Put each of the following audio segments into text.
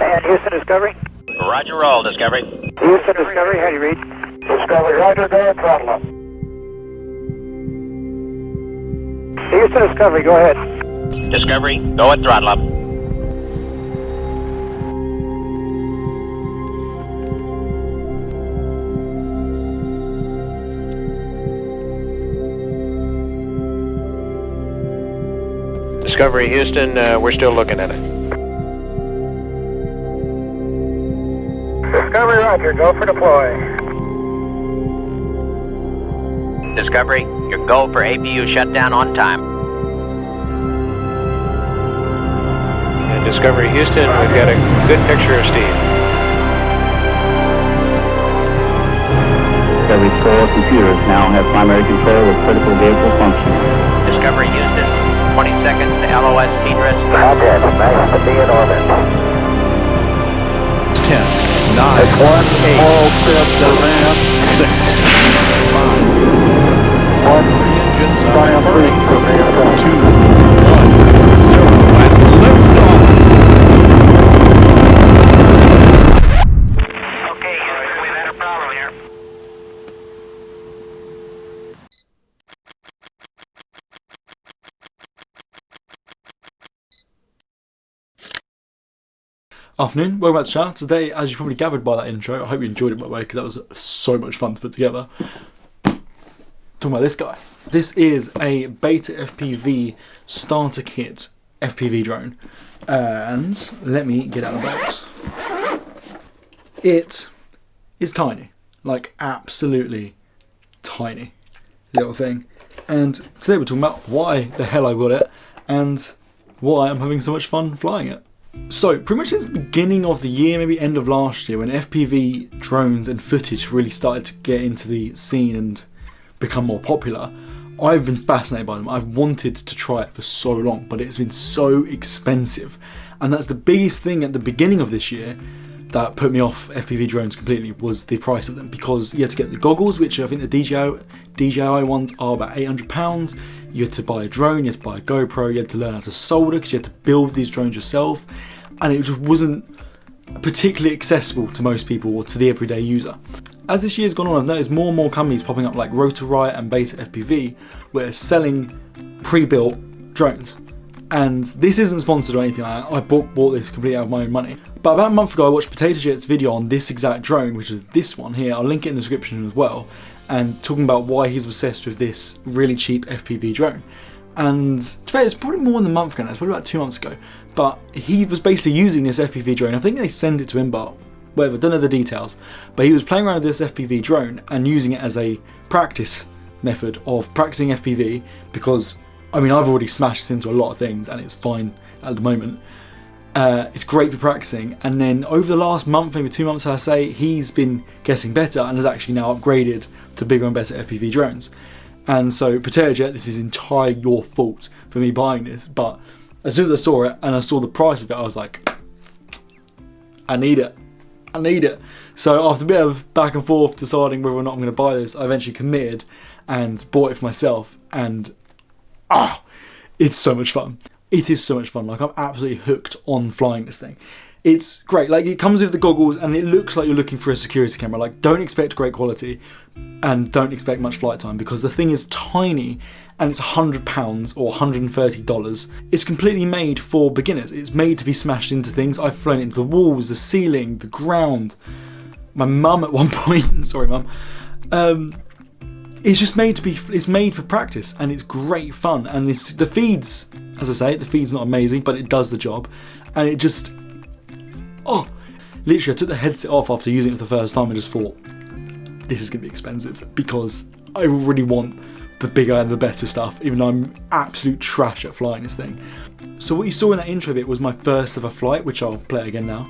And Houston Discovery? Roger, roll, Discovery. Houston Discovery, how do you read? Discovery, Roger, go ahead, throttle up. Houston Discovery, go ahead. Discovery, go at throttle up. Discovery, Houston, we're still looking at it. Discovery, Roger, go for deploy. Discovery, your go for APU shutdown on time. And Discovery, Houston, we've got a good picture of Steve. Discovery 4 computers now have primary control of critical vehicle function. Discovery, Houston, 20 seconds to LOS Tidris. Roger, nice to be in orbit. 10, 9, It's 1 small step for 6, 5, 1 engines giant leap for mankind. 2, 1, 0, and liftoff. Okay, Houston, we've had a problem here. Afternoon, welcome back to the channel. Today, as you probably gathered by that intro, I hope you enjoyed it by the way, because that was so much fun to put together. Talking about this guy. This is a Beta FPV starter kit FPV drone. And let me get out of the box. It is tiny. Like, absolutely tiny. Little thing. And today we're talking about why the hell I got it and why I'm having so much fun flying it. So, pretty much since the beginning of the year, maybe end of last year, when FPV drones and footage really started to get into the scene and become more popular, I've been fascinated by them. I've wanted to try it for so long, but it's been so expensive. And that's the biggest thing at the beginning of this year that put me off FPV drones completely, was the price of them. Because you had to get the goggles, which I think the DJI ones are about £800. You had to buy a drone, you had to buy a GoPro, you had to learn how to solder because you had to build these drones yourself, and it just wasn't particularly accessible to most people or to the everyday user. As this year's gone on, I've noticed more and more companies popping up like Rotor Riot and Beta FPV, where they're selling pre-built drones. And this isn't sponsored or anything like that. I bought this completely out of my own money. But about a month ago I watched Potato Jet's video on this exact drone, which is this one here. I'll link it in the description as well. And talking about why he's obsessed with this really cheap FPV drone. And to be fair, it's probably more than a month ago now, it's probably about 2 months ago. But he was basically using this FPV drone. I think they send it to him, but whatever, don't know the details. But he was playing around with this FPV drone and using it as a practice method of practicing FPV, because, I mean, I've already smashed this into a lot of things and it's fine at the moment. It's great for practicing, and then over the last month, maybe 2 months I say, he's been getting better and has actually now upgraded to bigger and better FPV drones. And so Potato Jet, this is entirely your fault for me buying this, but as soon as I saw it and I saw the price of it, I was like, I need it. So after a bit of back and forth deciding whether or not I'm going to buy this, I eventually committed and bought it for myself, and it's so much fun. It is so much fun. Like, I'm absolutely hooked on flying this thing. It's great. Like, it comes with the goggles and it looks like you're looking for a security camera. Like, don't expect great quality and don't expect much flight time, because the thing is tiny and it's £100 or $130. It's completely made for beginners. It's made to be smashed into things. I've flown into the walls, the ceiling, the ground. My mum at one point, sorry mum, it's just made to be, it's made for practice and it's great fun. And the feeds, as I say, the feed's not amazing, but it does the job. And it just, literally I took the headset off after using it for the first time and just thought, this is going to be expensive, because I really want the bigger and the better stuff, even though I'm absolute trash at flying this thing. So what you saw in that intro bit was my first ever flight, which I'll play again now.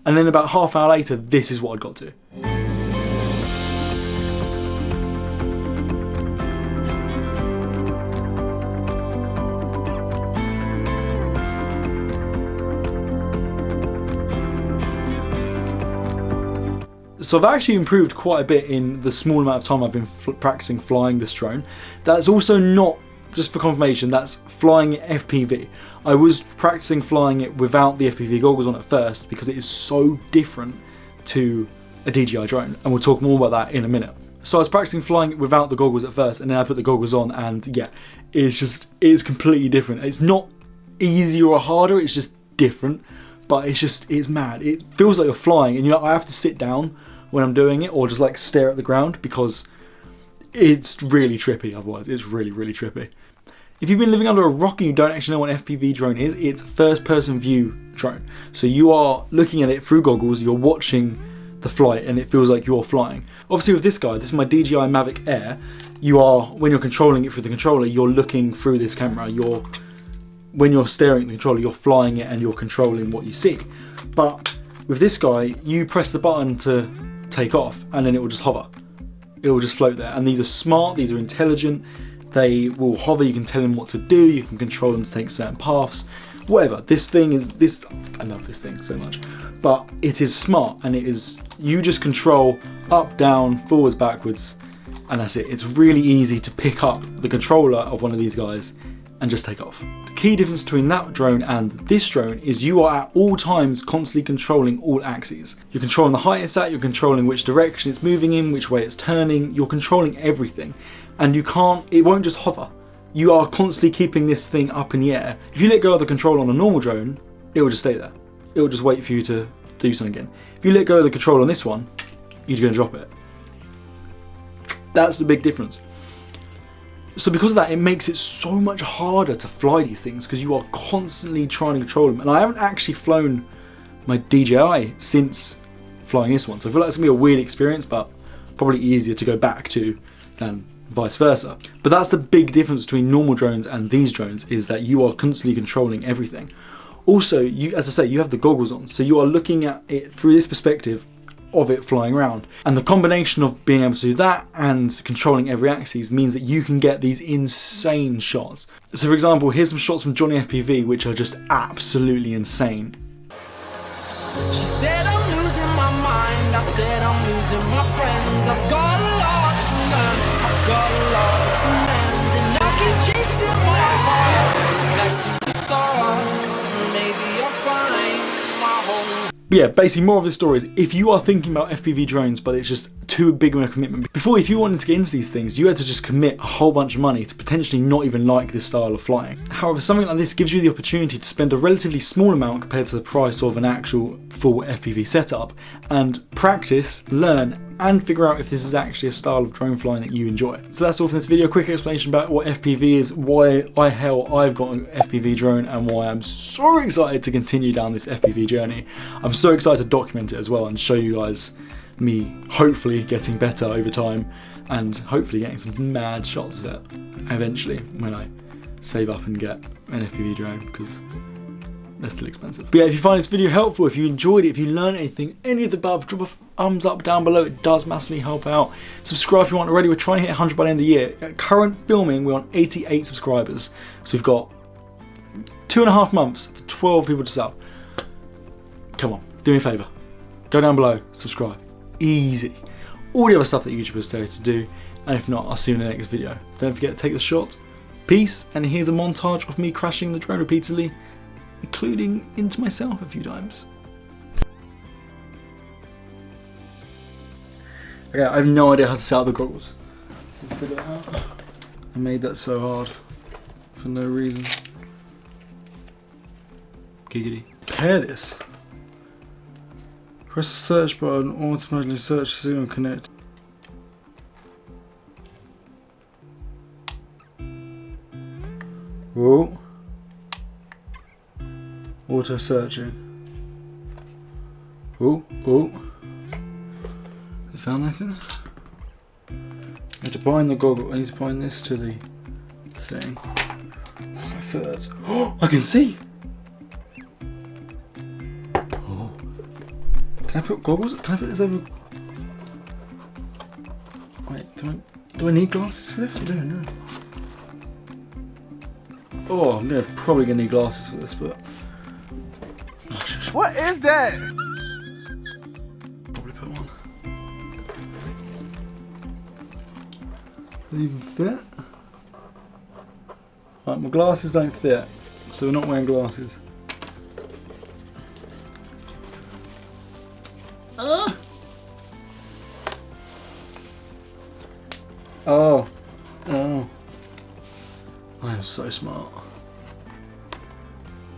And then about half an hour later, this is what I got to. So I've actually improved quite a bit in the small amount of time I've been practicing flying this drone. That's also not just for confirmation, that's flying it FPV. I was practicing flying it without the FPV goggles on at first because it is so different to a DJI drone, and we'll talk more about that in a minute. So I was practicing flying it without the goggles at first, and then I put the goggles on, and yeah, it's completely different. It's not easier or harder, it's just different, but it's mad. It feels like you're flying, and I have to sit down when I'm doing it, or just like stare at the ground, because it's really trippy otherwise. It's really, really trippy. If you've been living under a rock and you don't actually know what an FPV drone is, it's first person view drone. So you are looking at it through goggles, you're watching the flight, and it feels like you're flying. Obviously with this guy, this is my DJI Mavic Air, when you're controlling it through the controller, you're looking through this camera. When you're staring at the controller, you're flying it and you're controlling what you see. But with this guy, you press the button to take off and then it will just hover. It will just float there. And these are smart, these are intelligent. They will hover, you can tell them what to do, you can control them to take certain paths, whatever. I love this thing so much. But it is smart, and you just control up, down, forwards, backwards, and that's it. It's really easy to pick up the controller of one of these guys and just take off. The key difference between that drone and this drone is you are at all times constantly controlling all axes. You're controlling the height it's at, you're controlling which direction it's moving in, which way it's turning, you're controlling everything. And it won't just hover. You are constantly keeping this thing up in the air. If you let go of the control on a normal drone, it will just stay there. It will just wait for you to do something again. If you let go of the control on this one, you're going to drop it. That's the big difference. So because of that, it makes it so much harder to fly these things because you are constantly trying to control them. And I haven't actually flown my DJI since flying this one. So I feel like it's going to be a weird experience, but probably easier to go back to than vice versa. But that's the big difference between normal drones and these drones, is that you are constantly controlling everything. Also, as I say, you have the goggles on, so you are looking at it through this perspective of it flying around. And the combination of being able to do that and controlling every axis means that you can get these insane shots. So for example, here's some shots from Johnny FPV which are just absolutely insane. She said I'm losing my mind, I said I'm losing my friends. I've got a lot to learn, I've got a lot to mend, and I keep chasing my heart back to the start. Maybe I'll find my home. But yeah, basically more of the story is, if you are thinking about FPV drones but it's just too big of a commitment, if you wanted to get into these things, you had to just commit a whole bunch of money to potentially not even like this style of flying. However, something like this gives you the opportunity to spend a relatively small amount compared to the price of an actual full FPV setup and practice, learn, and figure out if this is actually a style of drone flying that you enjoy. So that's all for this video. Quick explanation about what FPV is, why I've got an FPV drone, and why I'm so excited to continue down this FPV journey. I'm so excited to document it as well and show you guys me hopefully getting better over time and hopefully getting some mad shots of it eventually when I save up and get an FPV drone, because they're still expensive. But yeah, if you find this video helpful, if you enjoyed it, if you learned anything, any of the above, drop a thumbs up down below. It does massively help out. Subscribe if you want already. We're trying to hit 100 by the end of the year. At current filming, we're on 88 subscribers. So we've got 2.5 months for 12 people to sub. Come on, do me a favour. Go down below, subscribe. Easy. All the other stuff that YouTubers tell you to do. And if not, I'll see you in the next video. Don't forget to take the shot. Peace. And here's a montage of me crashing the drone repeatedly, including into myself a few times. Okay, I have no idea how to set up the goggles. Let's figure that out. I made that so hard for no reason. Giggity. Pair this. Press the search button, automatically search the signal connect. Whoa. Auto searching. Oh. I found anything? I need to bind the goggle. I need to bind this to the thing. My thirds. Oh, I can see! Oh. Can I put goggles? Can I put this over? Wait, do I need glasses for this? I don't know. Oh, I'm probably gonna need glasses for this, but. What is that? Probably put one. Does it even fit? Right, my glasses don't fit, so we're not wearing glasses. Oh. Oh. I am so smart.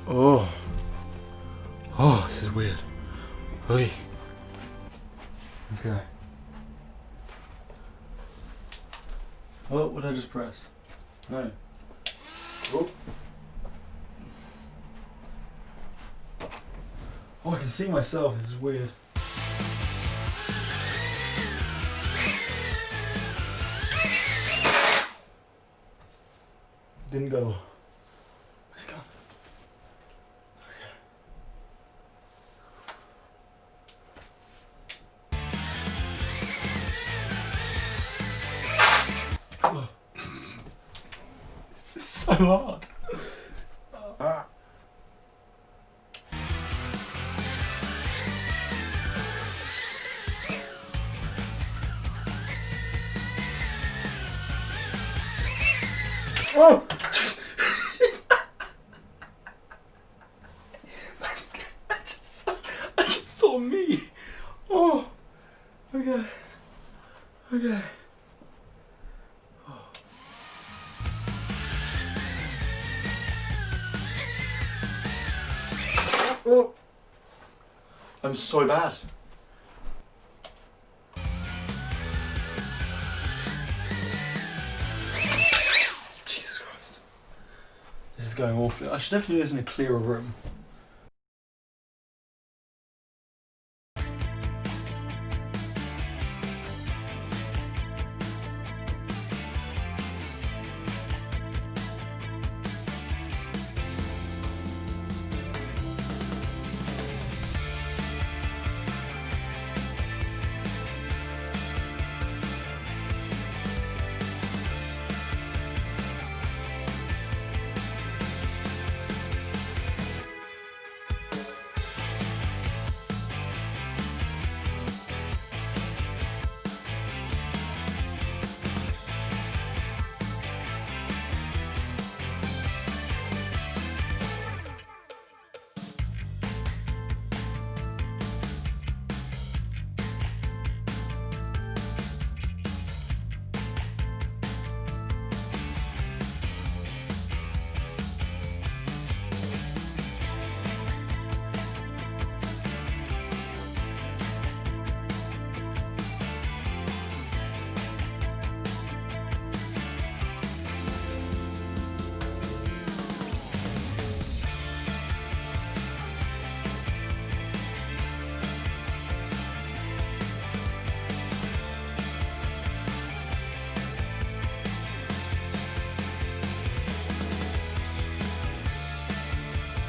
Oh. Oh, this is weird. Oy. Okay. Oh, what did I just press? No. Oh. Oh, I can see myself. This is weird. Didn't go. It's gone. Okay. Oh. This is so hard. Oh! I just saw me. Oh. Okay. Okay. Oh. Oh. I'm so bad. Jesus Christ. This is going awfully. I should definitely do this in a clearer room.